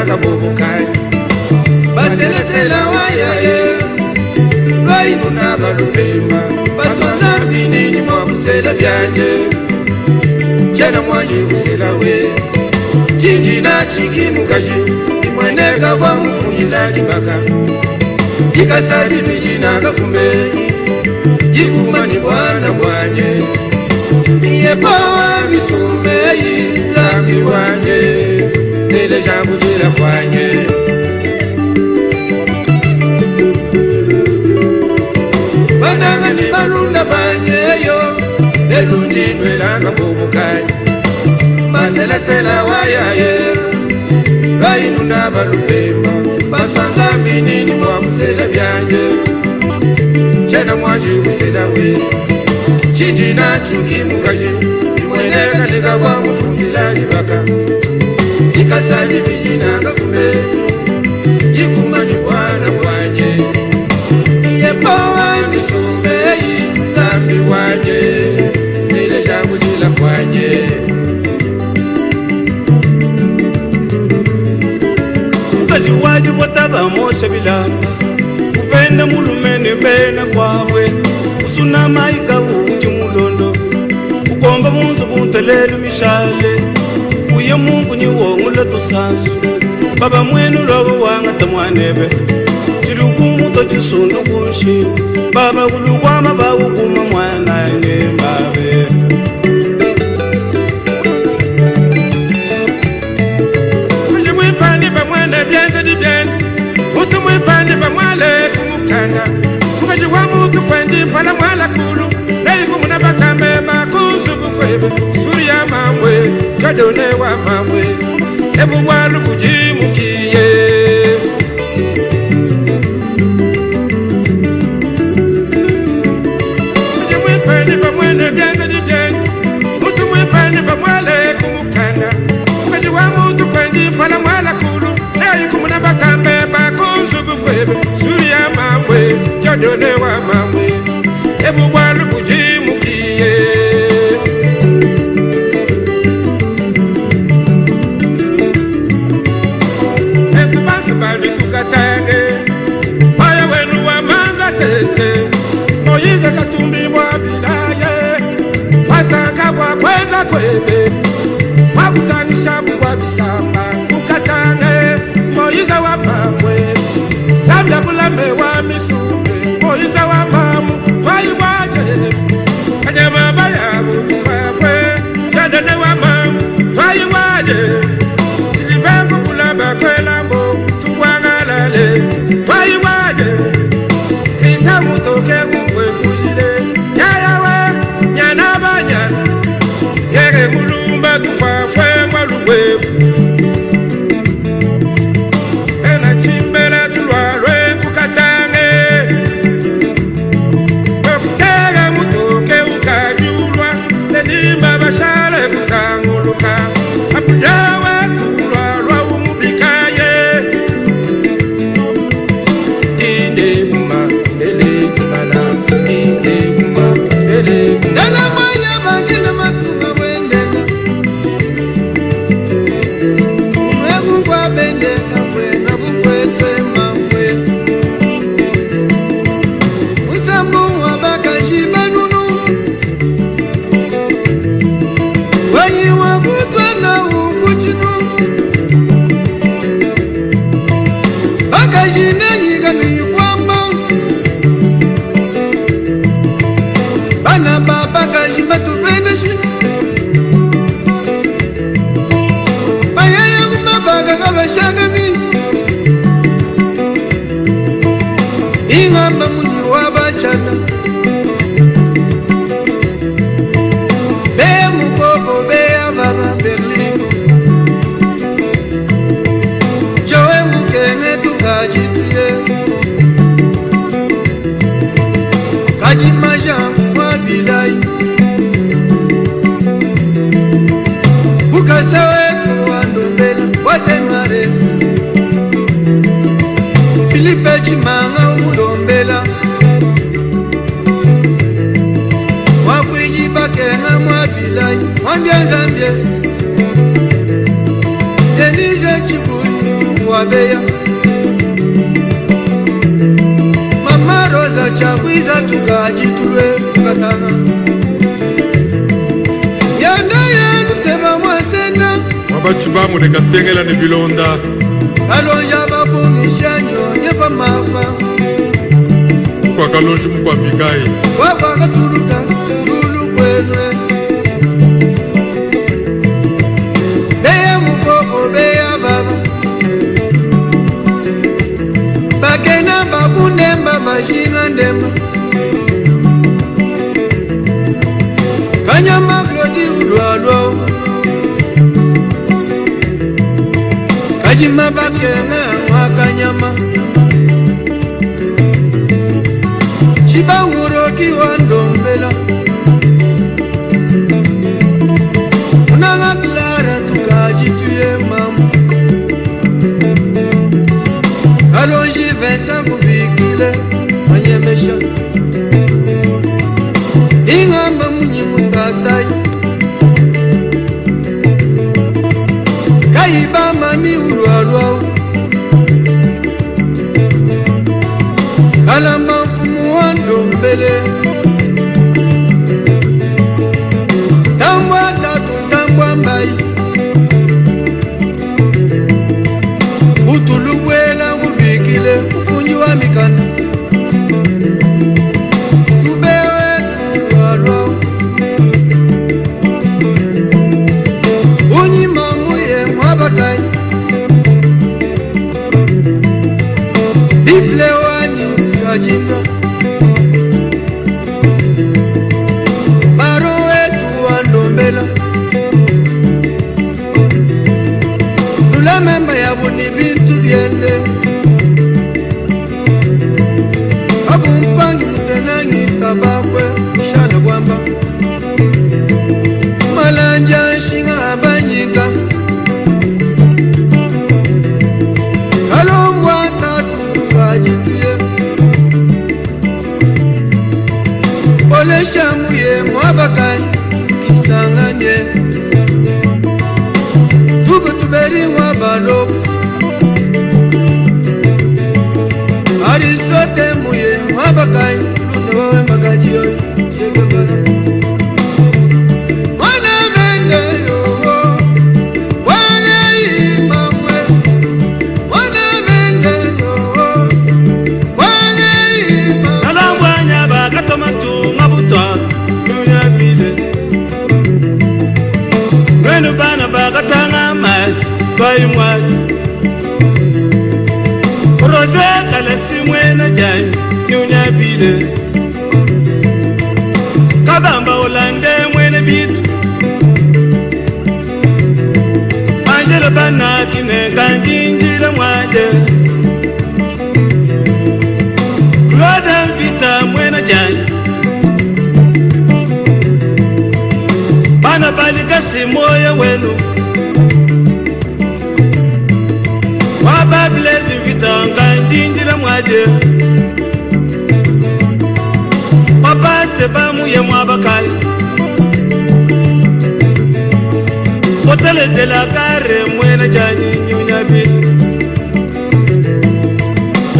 nanga bobukai baselesela wayaye lwainu naga lupema basonza binini mwabusela byanje jana mwaji usela we Jinjina chiki mukaji imweneka kwa mfungila libaka Ikasali mijina kakumei Jikumani bwana bwanye Miye pawa misumei Zambi wanye Nele jambu jila kwanye Bananga ni balunda banye yo Elundi nwelanga bubukani Masela sela wayaye Rainu naba lupema Baswanza minini mwa musela byanje Chena mwaji usela we Chindi na chuki mukaji Imweneka nika kwa mfungila libaka Ikasali vijina kakume Jikumani wana wanye Iye pawa misumei Zambi wanye Nile jangu jila kwanye Waji wataba moshe bilamba Upenda mulumene bena kwawe Usuna maika uji mulondo Ukomba munzu buntelelu mishale Uye mungu niwo ngule tusansu Baba mwenu logo wanga tamwanebe Chilukumu tochisundu kunshi Baba ulukwama ba ukuma mwana ene mbabe Utumwe pande pa mwale kumukana Mukaji wa mutu kwendi pala mwala kulu Nei kumuna bakambe bakuzu kukwebe Suri ya mamwe, jadone wa mamwe Ebu walu kujimukiye Utumwe pande pa mwale bianza dijeni Utumwe pande pa mwale kumukana Mukaji wa mutu kwendi pala mwala kulu Nei kumuna bakambe kwebe suri ya mamwe jadone wa mamwe ebu walu kujimukiye ebu basu bali kukatange maya wenu wa manza tete Moyize katumbi mwa bilaye wasanga kwa kweza kwebe wakusanisha mwa bisamba kukatange Moyize wa mamwe Sabya kulame wa misume Moyize wa mamu Wai waje Kanyama bayabu Kufafwe Jadane wa mamu Wai waje Silibengu kulamba kwe lambo Tuwangalale Wai waje Kisa mutoke uwe kujile Yayawe Nyana banyana Yere mulumba Kufafwe Mwaluwebu Bashale kusanguluka Apuyawe kulwa umubikaye Inde kuma ele kumana Inde kuma ele Dala maya bagina matuma wendeka Mwebu kwa bendeka wena bukwete mamwe Musambu wabakashi banunu Wani wakutwa na ukuchinu Bakashine yiganu yukwamba Bana baba kashima tupendeshi Bayaya kumabaga kabashagami Ingamba muni wabachana Kajimaja mwabilai Bukasawe kuwandombela watenware Filipe chimanga umulombela Wakwijiba kenga mwabilai Wambia Zambia Denise chibuli wabeya Mama Rosa chakwiza tukajitulwe tukatana Yanda yanu sema mwasenda Wabachibamu nekasengela ni bilonda Kalonja bapunishanyo nyepa mapa Kwa kalonji mkwa mikai Wapa katuluka tulu kwenwe Beya mukoko beya baba Bakena bakundemba bashina ndemba Kanyama klodi ulwalwa Kajima bakena mwakanyama Chiba nguroki wandombela Unanga Clara tukajituye mamu Kalonji Vincent kubikile Manyemesha Ingamba munyi mutatai Kaiba mami ulwalwa Kalamba mfumu wandombele Tambwa tatu tambwa mbai Utuluwela ngubikile ufunji wa mikanda Tubewe tuwalwa Unyi mamuye mwabakai Bifle wanyi kajinda Baro wetu wandombela Nula memba yabu ni bintu biende Abu mpangi mtenangi tabakwe Shala kwamba Malanja shinga abanyika Kalongwa tatu tukajituye Ole shamuye mwabakai kisanganye Tubu tuberi wabalo Aristote muye mwabakai Newawe magaji yoy Shege bala Mwana mende yoho Wane imamwe Mwana mende yoho Wane imamwe Nalangwanya bakatomatu ngabutwa Nunya bile Mwenu bana bakatanga maji Bayi mwaji Roje kalesi mwena jai Nunya bile Kabamba ulande mwene bitu Angela bana kine kanjinjila mwaje Roda mvita mwena jai Bana balikasi moya wenu Wababilezi mvita kanjinjila mwaje Papa seba muye mwabakai Otele de la kare mwena jani nyunyabi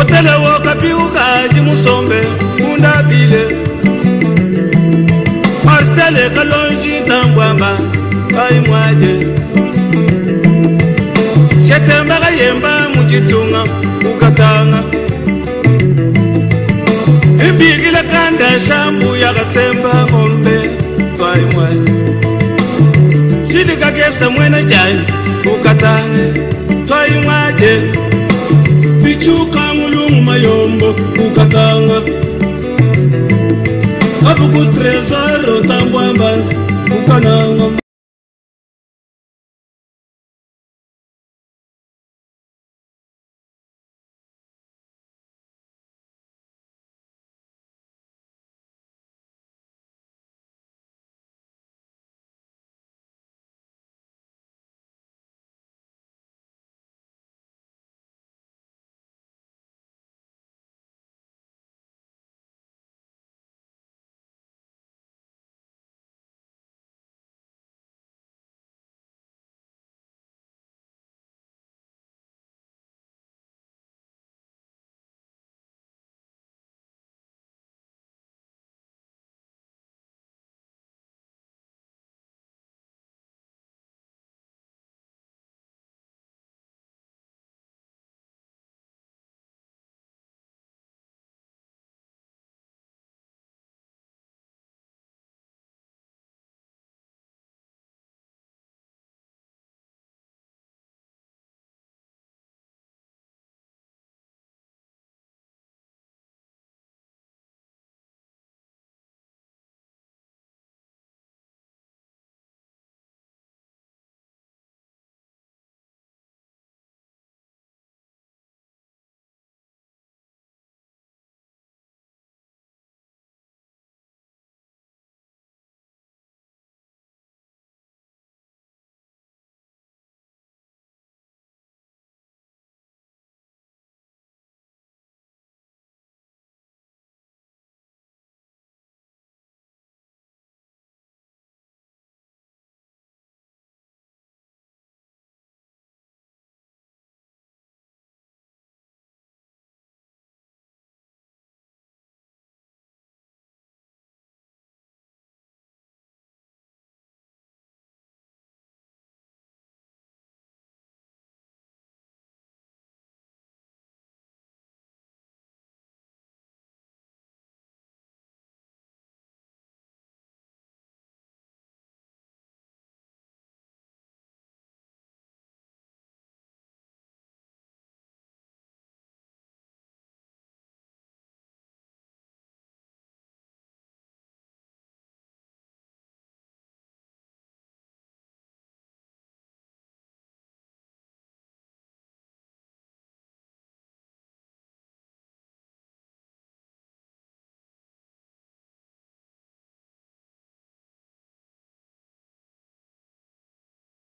Otele woka piuka jimusombe Unda bile Marcele kalonji tangwamba Bayi mwaje Shetemba kayemba mujitunga Ukatanga Ibigila kanda shambu ya kasemba ngombe Twai mwaje Shidi kakesa mwena jani Ukatanga Twai mwaje Pichuka mulungu mayombo Ukatanga Kabuku trezoro tambwambas Ukananga